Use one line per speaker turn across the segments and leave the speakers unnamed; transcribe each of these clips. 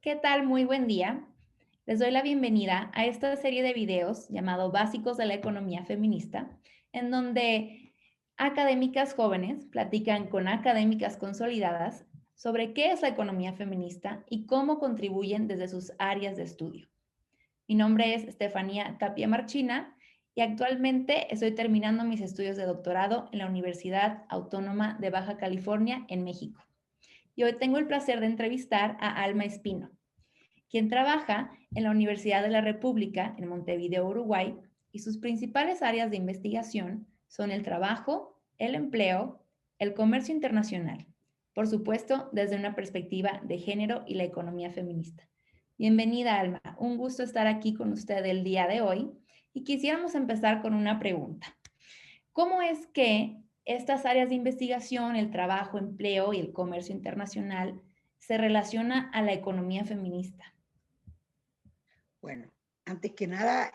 ¿Qué tal? Muy buen día. Les doy la bienvenida a esta serie de videos llamado Básicos de la Economía Feminista, en donde académicas jóvenes platican con académicas consolidadas sobre qué es la economía feminista y cómo contribuyen desde sus áreas de estudio. Mi nombre es Estefanía Tapia Marchina y actualmente estoy terminando mis estudios de doctorado en la Universidad Autónoma de Baja California en México. Y hoy tengo el placer de entrevistar a Alma Espino, quien trabaja en la Universidad de la República en Montevideo, Uruguay, y sus principales áreas de investigación son el trabajo, el empleo, el comercio internacional, por supuesto, desde una perspectiva de género y la economía feminista. Bienvenida, Alma. Un gusto estar aquí con usted el día de hoy y quisiéramos empezar con una pregunta. ¿Cómo es que estas áreas de investigación, el trabajo, empleo y el comercio internacional se relaciona a la economía feminista?
Bueno, antes que nada,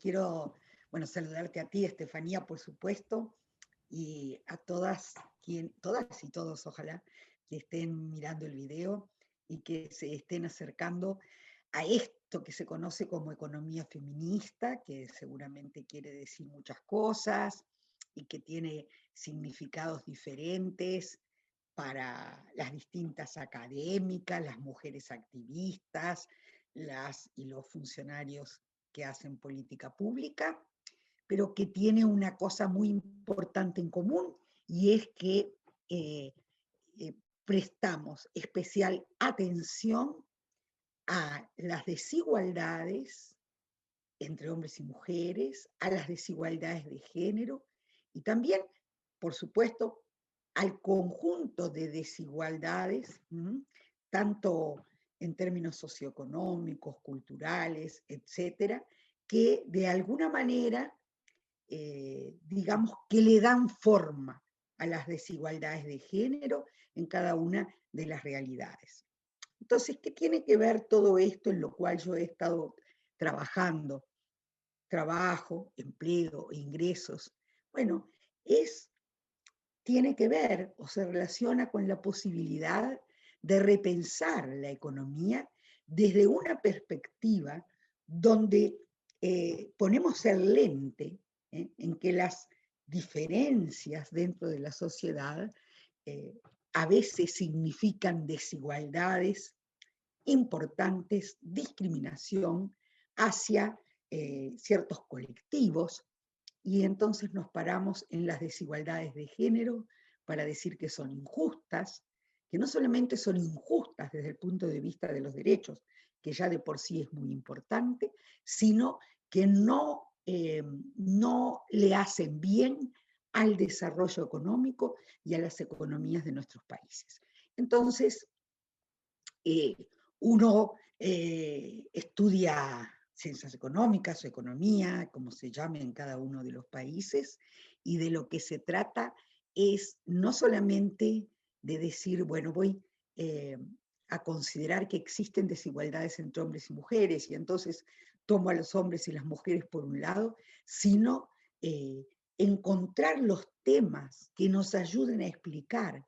quiero, saludarte a ti, Estefanía, por supuesto, y a todas y todos, ojalá, que estén mirando el video y que se estén acercando a esto que se conoce como economía feminista, que seguramente quiere decir muchas cosas y que tiene significados diferentes para las distintas académicas, las mujeres activistas, las y los funcionarios que hacen política pública, pero que tiene una cosa muy importante en común y es que eh, eh, prestamos especial atención a las desigualdades entre hombres y mujeres, a las desigualdades de género y también, por supuesto, al conjunto de desigualdades, tanto en términos socioeconómicos, culturales, etcétera, que de alguna manera, digamos, que le dan forma a las desigualdades de género en cada una de las realidades. Entonces, ¿qué tiene que ver todo esto en lo cual yo he estado trabajando? Trabajo, empleo, ingresos. Bueno, tiene que ver o se relaciona con la posibilidad de repensar la economía desde una perspectiva donde ponemos el lente en que las diferencias dentro de la sociedad eh, a veces significan desigualdades importantes, discriminación hacia ciertos colectivos, y entonces nos paramos en las desigualdades de género para decir que son injustas, que no solamente son injustas desde el punto de vista de los derechos, que ya de por sí es muy importante, sino que no le hacen bien al desarrollo económico y a las economías de nuestros países. Entonces, eh, uno estudia ciencias económicas o economía, como se llame en cada uno de los países, y de lo que se trata es no solamente de decir, bueno, voy eh, a considerar que existen desigualdades entre hombres y mujeres, y entonces tomo a los hombres y las mujeres por un lado, sino encontrar los temas que nos ayuden a explicar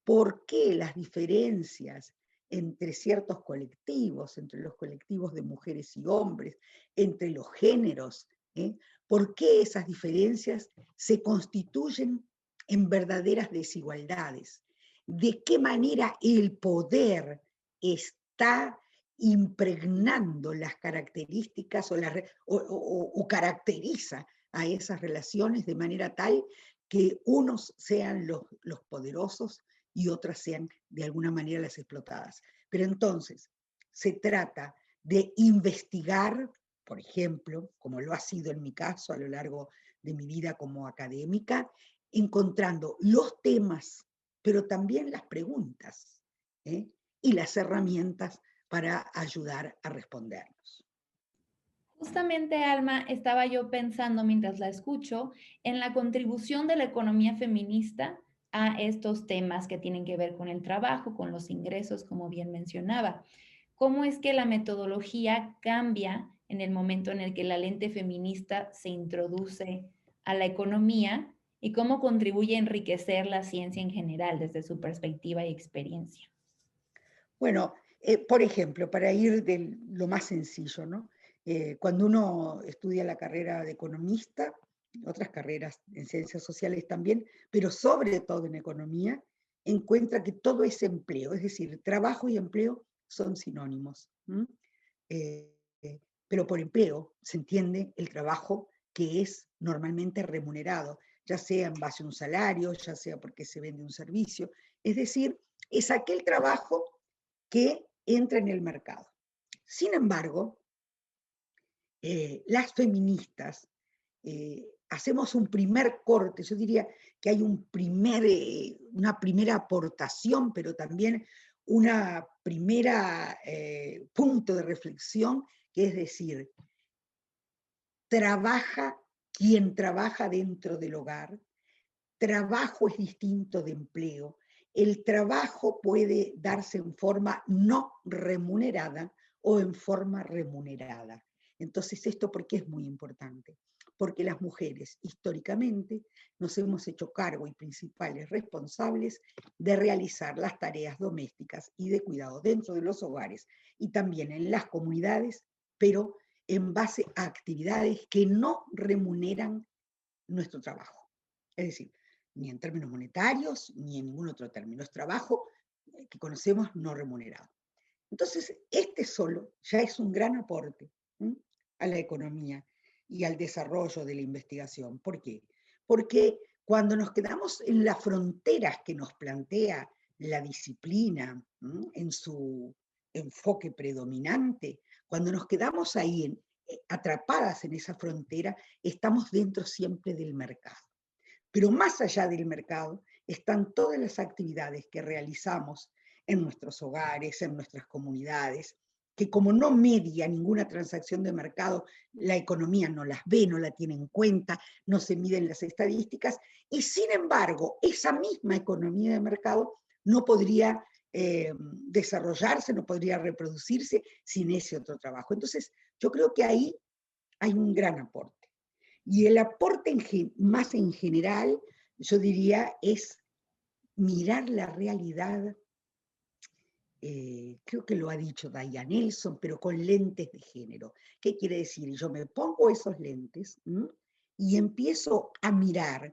por qué las diferencias entre ciertos colectivos, entre los colectivos de mujeres y hombres, entre los géneros, por qué esas diferencias se constituyen en verdaderas desigualdades, de qué manera el poder está impregnando las características o caracteriza a esas relaciones de manera tal que unos sean los poderosos y otras sean de alguna manera las explotadas. Pero entonces se trata de investigar, por ejemplo, como lo ha sido en mi caso a lo largo de mi vida como académica, encontrando los temas, pero también las preguntas y las herramientas para ayudar a respondernos.
Justamente, Alma, estaba yo pensando mientras la escucho en la contribución de la economía feminista a estos temas que tienen que ver con el trabajo, con los ingresos, como bien mencionaba. ¿Cómo es que la metodología cambia en el momento en el que la lente feminista se introduce a la economía y cómo contribuye a enriquecer la ciencia en general desde su perspectiva y experiencia?
Bueno, Por ejemplo, para ir de lo más sencillo, ¿no? Cuando uno estudia la carrera de economista, otras carreras en ciencias sociales también, pero sobre todo en economía, encuentra que todo es empleo, es decir, trabajo y empleo son sinónimos. Eh, pero por empleo se entiende el trabajo que es normalmente remunerado, ya sea en base a un salario, ya sea porque se vende un servicio, es decir, es aquel trabajo que entra en el mercado. Sin embargo, las feministas hacemos un primer corte, yo diría que hay una primera aportación, pero también una primera punto de reflexión, que es decir, trabaja quien trabaja dentro del hogar, trabajo es distinto de empleo, el trabajo puede darse en forma no remunerada o en forma remunerada. Entonces, ¿esto por qué es muy importante? Porque las mujeres históricamente nos hemos hecho cargo y principales responsables de realizar las tareas domésticas y de cuidado dentro de los hogares y también en las comunidades, pero en base a actividades que no remuneran nuestro trabajo. Es decir, ni en términos monetarios, ni en ningún otro término. Es trabajo que conocemos no remunerado. Entonces, este solo ya es un gran aporte a la economía y al desarrollo de la investigación. ¿Por qué? Porque cuando nos quedamos en las fronteras que nos plantea la disciplina en su enfoque predominante, cuando nos quedamos ahí atrapadas en esa frontera, estamos dentro siempre del mercado. Pero más allá del mercado están todas las actividades que realizamos en nuestros hogares, en nuestras comunidades, que como no media ninguna transacción de mercado, la economía no las ve, no la tiene en cuenta, no se miden las estadísticas, y sin embargo, esa misma economía de mercado no podría desarrollarse, no podría reproducirse sin ese otro trabajo. Entonces, yo creo que ahí hay un gran aporte. Y el aporte más en general, yo diría, es mirar la realidad, creo que lo ha dicho Diane Nelson, pero con lentes de género. ¿Qué quiere decir? Yo me pongo esos lentes y empiezo a mirar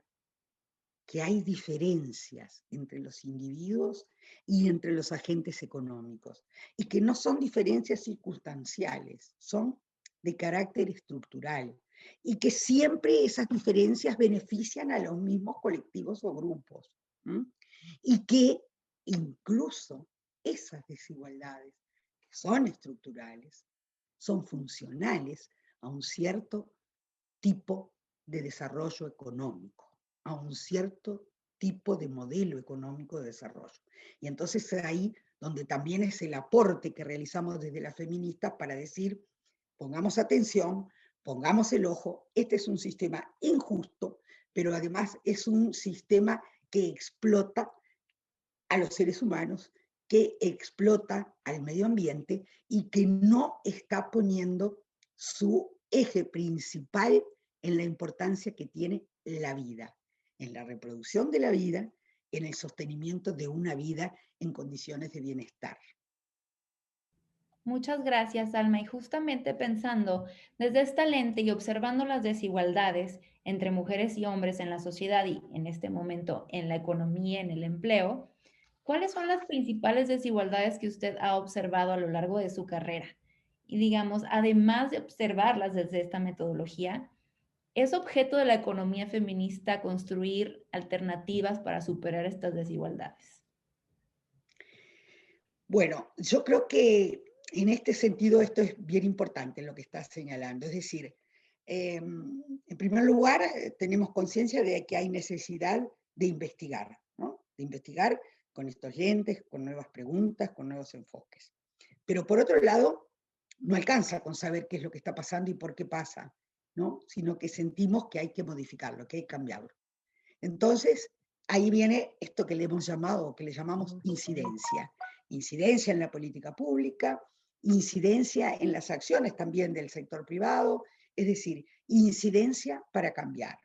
que hay diferencias entre los individuos y entre los agentes económicos, y que no son diferencias circunstanciales, son de carácter estructural, y que siempre esas diferencias benefician a los mismos colectivos o grupos, y que incluso esas desigualdades, que son estructurales, son funcionales a un cierto tipo de desarrollo económico, a un cierto tipo de modelo económico de desarrollo. Y entonces es ahí donde también es el aporte que realizamos desde las feministas para decir, pongamos atención, pongamos el ojo, este es un sistema injusto, pero además es un sistema que explota a los seres humanos, que explota al medio ambiente y que no está poniendo su eje principal en la importancia que tiene la vida, en la reproducción de la vida, en el sostenimiento de una vida en condiciones de bienestar.
Muchas gracias, Alma. Y justamente pensando desde esta lente y observando las desigualdades entre mujeres y hombres en la sociedad y en este momento en la economía, en el empleo, ¿cuáles son las principales desigualdades que usted ha observado a lo largo de su carrera? Y digamos, además de observarlas desde esta metodología, ¿es objeto de la economía feminista construir alternativas para superar estas desigualdades?
Bueno, yo creo que en este sentido esto es bien importante lo que estás señalando. Es decir, en primer lugar, tenemos conciencia de que hay necesidad de investigar, ¿no? De investigar con estos lentes, con nuevas preguntas, con nuevos enfoques. Pero por otro lado, no alcanza con saber qué es lo que está pasando y por qué pasa, ¿no? Sino que sentimos que hay que modificarlo, que hay que cambiarlo. Entonces, ahí viene esto que le hemos llamado, que le llamamos incidencia. Incidencia en la política pública, incidencia en las acciones también del sector privado, es decir, incidencia para cambiar.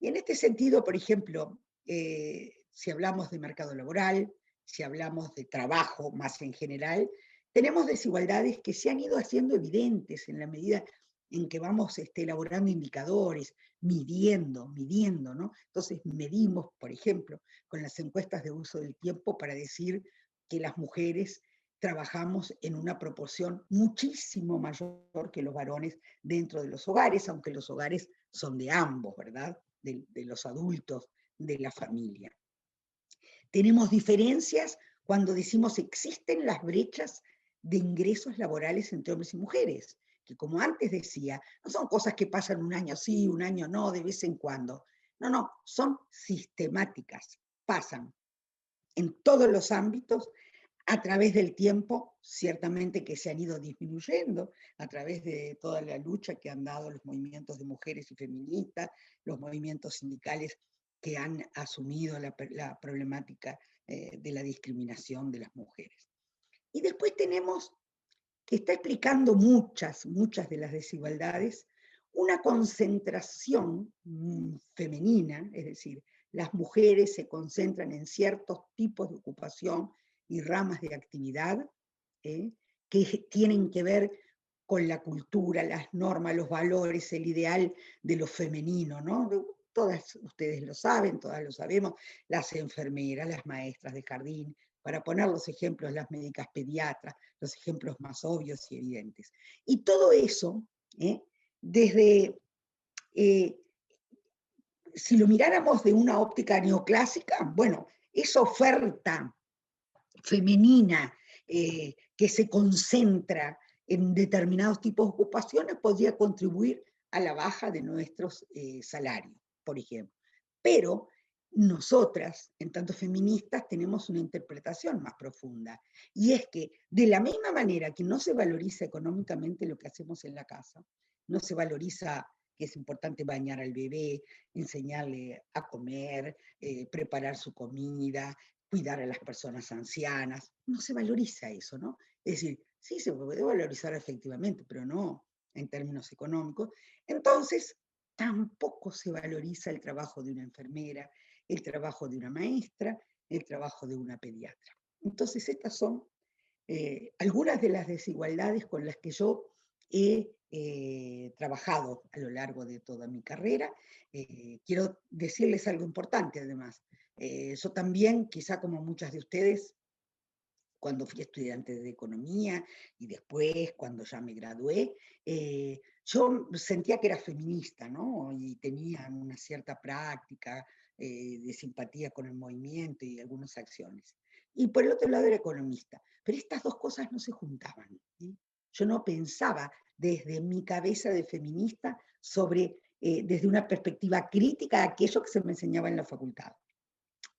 Y en este sentido, por ejemplo, si hablamos de mercado laboral, si hablamos de trabajo más en general, tenemos desigualdades que se han ido haciendo evidentes en la medida en que vamos elaborando indicadores, midiendo, ¿no? Entonces medimos, por ejemplo, con las encuestas de uso del tiempo para decir que las mujeres trabajamos en una proporción muchísimo mayor que los varones dentro de los hogares, aunque los hogares son de ambos, ¿verdad? De los adultos, de la familia. Tenemos diferencias cuando decimos existen las brechas de ingresos laborales entre hombres y mujeres, que como antes decía, no son cosas que pasan un año sí, un año no, de vez en cuando. No, son sistemáticas, pasan en todos los ámbitos, a través del tiempo, ciertamente que se han ido disminuyendo, a través de toda la lucha que han dado los movimientos de mujeres y feministas, los movimientos sindicales que han asumido la problemática de la discriminación de las mujeres. Y después tenemos, que está explicando muchas de las desigualdades, una concentración femenina, es decir, las mujeres se concentran en ciertos tipos de ocupación y ramas de actividad que tienen que ver con la cultura, las normas, los valores, el ideal de lo femenino, ¿no? Todas ustedes lo saben, todas lo sabemos, las enfermeras, las maestras de jardín, para poner los ejemplos, las médicas pediatras, los ejemplos más obvios y evidentes. Y todo eso, desde, si lo miráramos de una óptica neoclásica, bueno, esa oferta femenina que se concentra en determinados tipos de ocupaciones podría contribuir a la baja de nuestros salarios, por ejemplo. Pero nosotras, en tanto feministas, tenemos una interpretación más profunda, y es que de la misma manera que no se valoriza económicamente lo que hacemos en la casa, no se valoriza que es importante bañar al bebé, enseñarle a comer, preparar su comida, cuidar a las personas ancianas, no se valoriza eso, ¿no? Es decir, sí se puede valorizar efectivamente, pero no en términos económicos. Entonces, tampoco se valoriza el trabajo de una enfermera, el trabajo de una maestra, el trabajo de una pediatra. Entonces, estas son algunas de las desigualdades con las que yo he trabajado a lo largo de toda mi carrera. Quiero decirles algo importante, además. Yo también, quizá como muchas de ustedes, cuando fui estudiante de economía y después cuando ya me gradué, yo sentía que era feminista, ¿no? Y tenía una cierta práctica de simpatía con el movimiento y algunas acciones. Y por el otro lado era economista. Pero estas dos cosas no se juntaban, ¿sí? Yo no pensaba desde mi cabeza de feminista desde una perspectiva crítica a aquello que se me enseñaba en la facultad.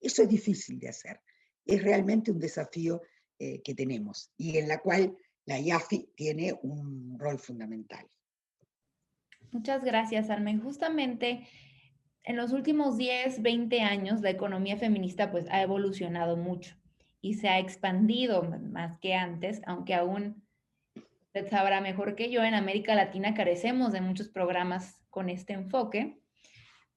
Eso es difícil de hacer. Es realmente un desafío que tenemos y en la cual la IAFI tiene un rol fundamental.
Muchas gracias, Alma. Y justamente en los últimos 10, 20 años, la economía feminista pues ha evolucionado mucho y se ha expandido más que antes, aunque aún usted sabrá mejor que yo, en América Latina carecemos de muchos programas con este enfoque,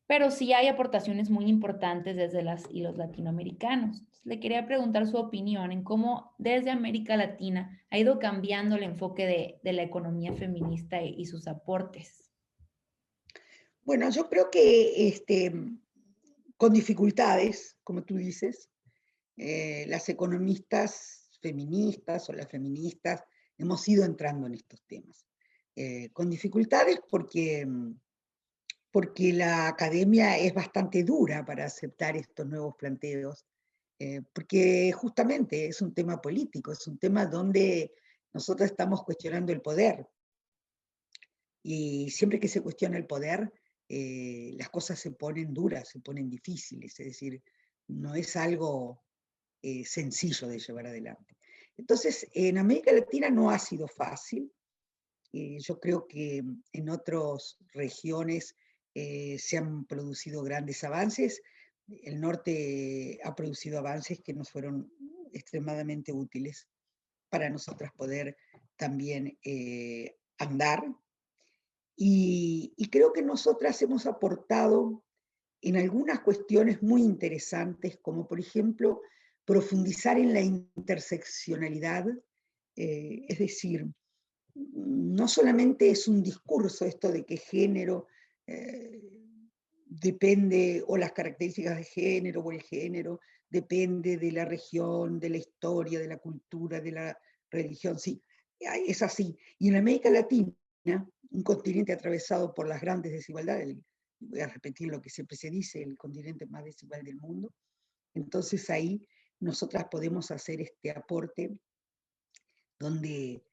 pero sí hay aportaciones muy importantes desde las y los latinoamericanos. Entonces, le quería preguntar su opinión en cómo desde América Latina ha ido cambiando el enfoque de la economía feminista y sus aportes.
Bueno, yo creo que con dificultades, como tú dices, las economistas feministas o las feministas hemos ido entrando en estos temas. Con dificultades porque la academia es bastante dura para aceptar estos nuevos planteos, porque justamente es un tema político, es un tema donde nosotros estamos cuestionando el poder, y siempre que se cuestiona el poder, las cosas se ponen duras, se ponen difíciles, es decir, no es algo sencillo de llevar adelante. Entonces, en América Latina no ha sido fácil. Yo creo que en otras regiones se han producido grandes avances. El norte ha producido avances que nos fueron extremadamente útiles para nosotras poder también andar. Y creo que nosotras hemos aportado en algunas cuestiones muy interesantes, como por ejemplo profundizar en la interseccionalidad Es decir, no solamente es un discurso esto de que género depende, o las características de género o el género, depende de la región, de la historia, de la cultura, de la religión, sí, es así. Y en América Latina, un continente atravesado por las grandes desigualdades, voy a repetir lo que siempre se dice, el continente más desigual del mundo, entonces ahí nosotras podemos hacer este aporte donde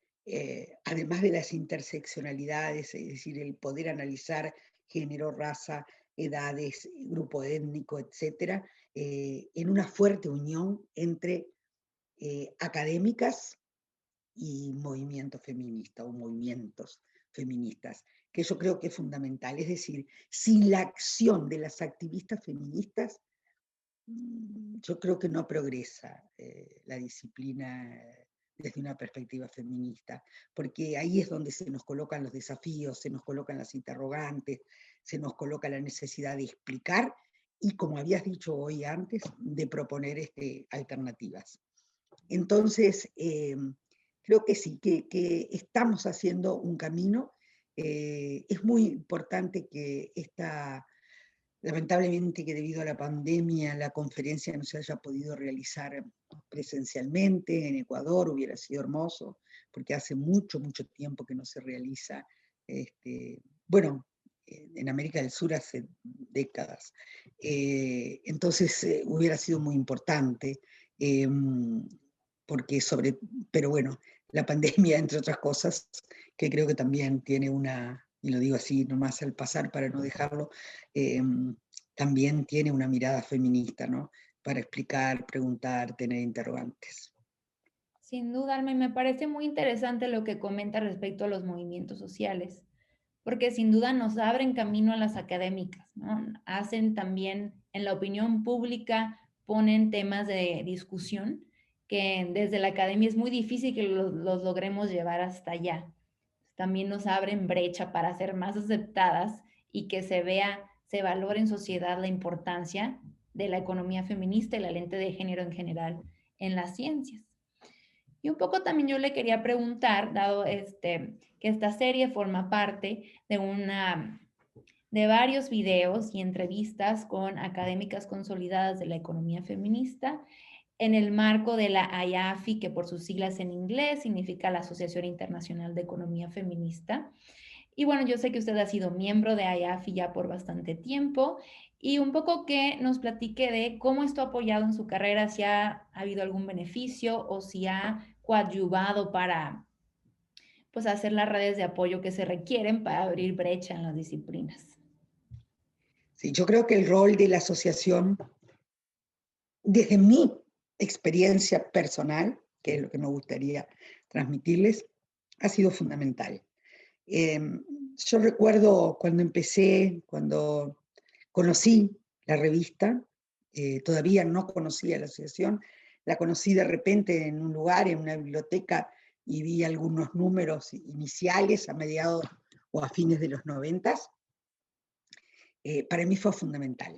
además de las interseccionalidades, es decir, el poder analizar género, raza, edades, grupo étnico, etcétera, en una fuerte unión entre académicas y movimiento feminista o movimientos feministas, que yo creo que es fundamental. Es decir, sin la acción de las activistas feministas, yo creo que no progresa la disciplina desde una perspectiva feminista, porque ahí es donde se nos colocan los desafíos, se nos colocan las interrogantes, se nos coloca la necesidad de explicar y, como habías dicho hoy antes, de proponer alternativas. Entonces, creo que sí, que estamos haciendo un camino. Es muy importante que lamentablemente que debido a la pandemia la conferencia no se haya podido realizar presencialmente en Ecuador, hubiera sido hermoso, porque hace mucho, mucho tiempo que no se realiza, bueno, en América del Sur hace décadas. Entonces hubiera sido muy importante, porque pero bueno, la pandemia, entre otras cosas, que creo que también tiene y lo digo así nomás al pasar para no dejarlo, también tiene una mirada feminista, ¿no? Para explicar, preguntar, tener interrogantes.
Sin duda, Alma, y me parece muy interesante lo que comenta respecto a los movimientos sociales, porque sin duda nos abren camino a las académicas, ¿no? Hacen también en la opinión pública, ponen temas de discusión que desde la academia es muy difícil que los logremos llevar hasta allá. También nos abren brecha para ser más aceptadas y que se valore en sociedad la importancia de la economía feminista y la lente de género en general en las ciencias. Y un poco también yo le quería preguntar, dado que esta serie forma parte de varios videos y entrevistas con académicas consolidadas de la economía feminista, en el marco de la IAFI, que por sus siglas en inglés significa la Asociación Internacional de Economía Feminista. Y bueno, yo sé que usted ha sido miembro de IAFI ya por bastante tiempo y un poco que nos platique de cómo esto ha apoyado en su carrera, si ha habido algún beneficio o si ha coadyuvado para pues hacer las redes de apoyo que se requieren para abrir brecha en las disciplinas.
Sí, yo creo que el rol de la asociación, desde mi experiencia personal, que es lo que me gustaría transmitirles, ha sido fundamental. Yo recuerdo cuando empecé, cuando conocí la revista, todavía no conocía la asociación, la conocí de repente en un lugar, en una biblioteca, y vi algunos números iniciales a mediados o a fines de los 90. Para mí fue fundamental.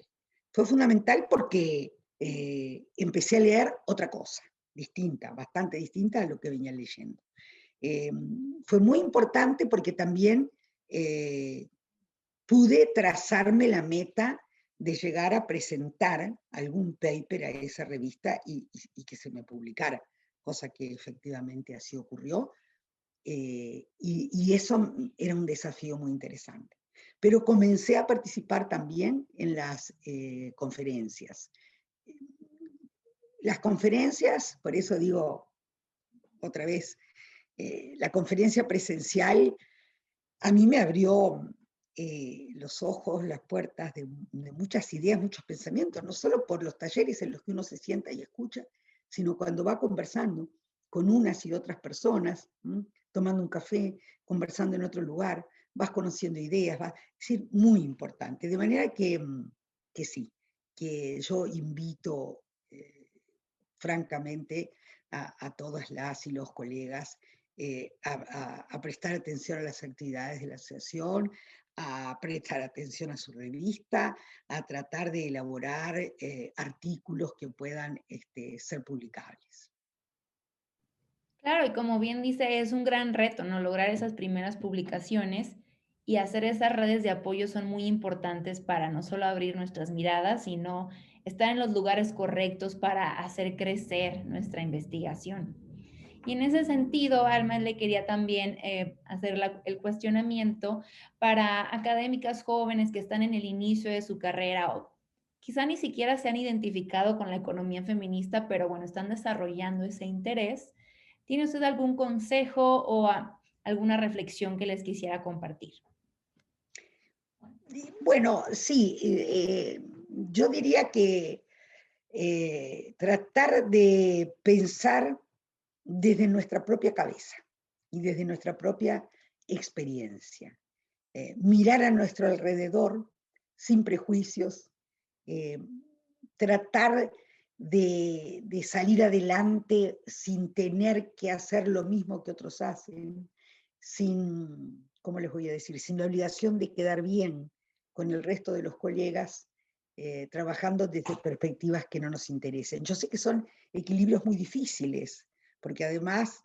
Fue fundamental porque empecé a leer otra cosa, distinta, bastante distinta a lo que venía leyendo. Fue muy importante porque también pude trazarme la meta de llegar a presentar algún paper a esa revista y que se me publicara, cosa que efectivamente así ocurrió. Y eso era un desafío muy interesante. Pero comencé a participar también en las conferencias. Las conferencias, por eso digo otra vez, la conferencia presencial a mí me abrió los ojos, las puertas de muchas ideas, muchos pensamientos, no solo por los talleres en los que uno se sienta y escucha, sino cuando va conversando con unas y otras personas, tomando un café, conversando en otro lugar, vas conociendo ideas, es decir, muy importante. De manera que sí, que yo invito francamente a todas las y los colegas a prestar atención a las actividades de la asociación, a prestar atención a su revista, a tratar de elaborar artículos que puedan ser publicables.
Claro, y como bien dice, es un gran reto, ¿no? Lograr esas primeras publicaciones y hacer esas redes de apoyo son muy importantes para no solo abrir nuestras miradas, sino estar en los lugares correctos para hacer crecer nuestra investigación. Y en ese sentido, Alma, le quería también hacer el cuestionamiento para académicas jóvenes que están en el inicio de su carrera o quizá ni siquiera se han identificado con la economía feminista, pero bueno, están desarrollando ese interés. ¿Tiene usted algún consejo o alguna reflexión que les quisiera compartir?
Bueno, sí, yo diría que tratar de pensar desde nuestra propia cabeza y desde nuestra propia experiencia. Mirar a nuestro alrededor sin prejuicios, eh, tratar de salir adelante sin tener que hacer lo mismo que otros hacen, sin, ¿cómo les voy a decir?, sin la obligación de quedar bien con el resto de los colegas, trabajando desde perspectivas que no nos interesen. Yo sé que son equilibrios muy difíciles, porque además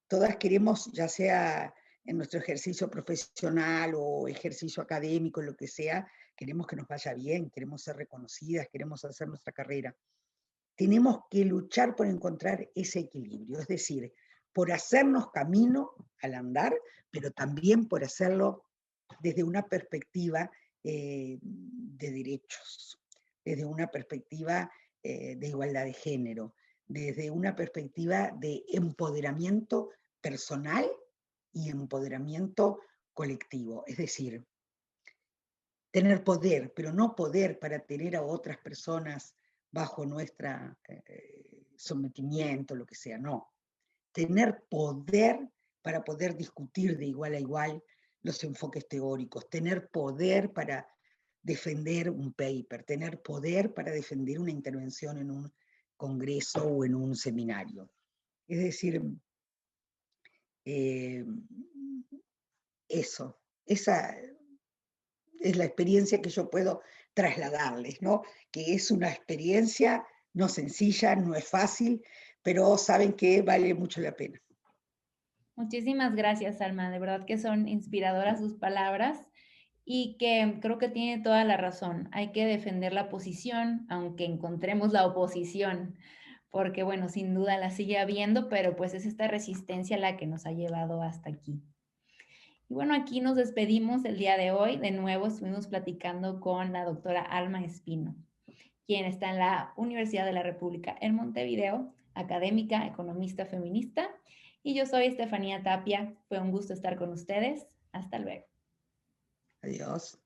todas queremos, ya sea en nuestro ejercicio profesional o ejercicio académico, lo que sea, queremos que nos vaya bien, queremos ser reconocidas, queremos hacer nuestra carrera. Tenemos que luchar por encontrar ese equilibrio, es decir, por hacernos camino al andar, pero también por hacerlo desde una perspectiva de derechos, desde una perspectiva de igualdad de género, desde una perspectiva de empoderamiento personal y empoderamiento colectivo. Es decir, tener poder, pero no poder para tener a otras personas bajo nuestro sometimiento, lo que sea, no. Tener poder para poder discutir de igual a igual los enfoques teóricos, tener poder para defender un paper, tener poder para defender una intervención en un congreso o en un seminario. Es decir, eh, esa es la experiencia que yo puedo trasladarles, ¿no? Que es una experiencia no sencilla, no es fácil, pero saben que vale mucho la pena.
Muchísimas gracias, Alma. De verdad que son inspiradoras sus palabras y que creo que tiene toda la razón. Hay que defender la posición, aunque encontremos la oposición, porque bueno, sin duda la sigue habiendo, pero pues es esta resistencia la que nos ha llevado hasta aquí. Y bueno, aquí nos despedimos el día de hoy. De nuevo estuvimos platicando con la doctora Alma Espino, quien está en la Universidad de la República en Montevideo, académica, economista feminista. Y yo soy Estefanía Tapia. Fue un gusto estar con ustedes. Hasta luego.
Adiós.